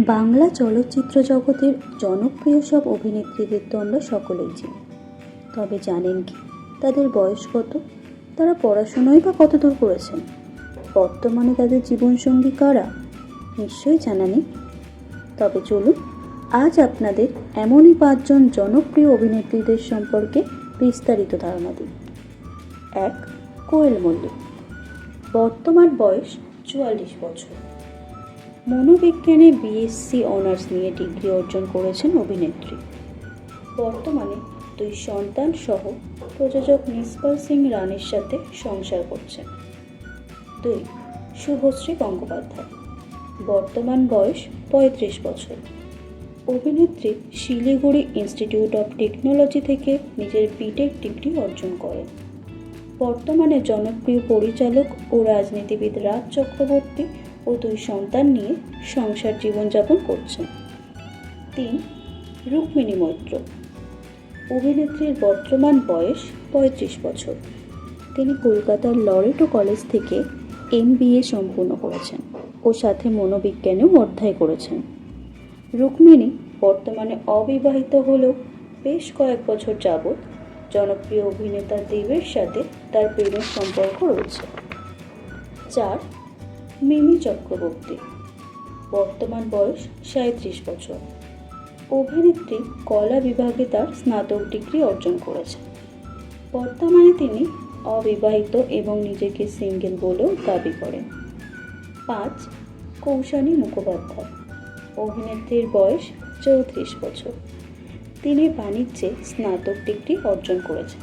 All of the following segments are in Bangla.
বাংলা চলচ্চিত্র জগতের জনপ্রিয় সব অভিনেত্রীদের তো আমরা সকলেই চিনি। তবে জানেন কি তাদের বয়স কত? তারা পড়াশোনায় বা কতদূর করেছেন? বর্তমানে তাদের জীবনসঙ্গী কারা? নিশ্চয়ই জানা নেই। তবে চলুন আজ আপনাদের এমনই 5জন জনপ্রিয় অভিনেত্রীদের সম্পর্কে বিস্তারিত ধারণা দিই। 1. কোয়েল মল্লিক। বর্তমান বয়স 44 বছর। মনোবিজ্ঞানে বিএসসি অনার্স নিয়ে ডিগ্রি অর্জন করেছেন অভিনেত্রী। বর্তমানে 2 সন্তান সহ প্রযোজক নিষ্পাল সিং রানের সাথে সংসার করছেন। 2. শুভশ্রী গঙ্গোপাধ্যায়। বর্তমান বয়স 35 বছর। অভিনেত্রী শিলিগুড়ি ইনস্টিটিউট অফ টেকনোলজি থেকে নিজের বিটেক ডিগ্রি অর্জন করেন। বর্তমানে জনপ্রিয় পরিচালক ও রাজনীতিবিদ রাজ চক্রবর্তী ও 2 সন্তান নিয়ে সংসার জীবনযাপন করছেন। 3. রুক্মিণী মৈত্র। অভিনেত্রীর বর্তমান বয়স 35 বছর। তিনি কলকাতার লরেটো কলেজ থেকে MBA সম্পূর্ণ করেছেন ও সাথে মনোবিজ্ঞানেও অধ্যায় করেছেন। রুক্মিণী বর্তমানে অবিবাহিত হলেও বেশ কয়েক বছর যাবৎ জনপ্রিয় অভিনেতা দেবের সাথে তার প্রেমের সম্পর্ক রয়েছে। 4. মিমি চক্রবর্তী। বর্তমান বয়স 37 বছর। অভিনেত্রী কলা বিভাগে তার স্নাতক ডিগ্রি অর্জন করেছেন। বর্তমানে তিনি অবিবাহিত এবং নিজেকে সিঙ্গেল বলেও দাবি করেন। 5. কৌশানী মুখোপাধ্যায়। অভিনেত্রীর বয়স 34 বছর। তিনি বাণিজ্যে স্নাতক ডিগ্রি অর্জন করেছেন।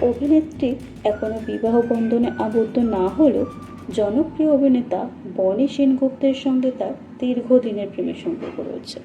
অভিনেত্রী এখনও বিবাহ বন্ধনে আবদ্ধ না হলেও জনপ্রিয় অভিনেতা বনি সেনগুপ্তের সঙ্গে তার দীর্ঘদিনের প্রেমের সম্পর্ক রয়েছে।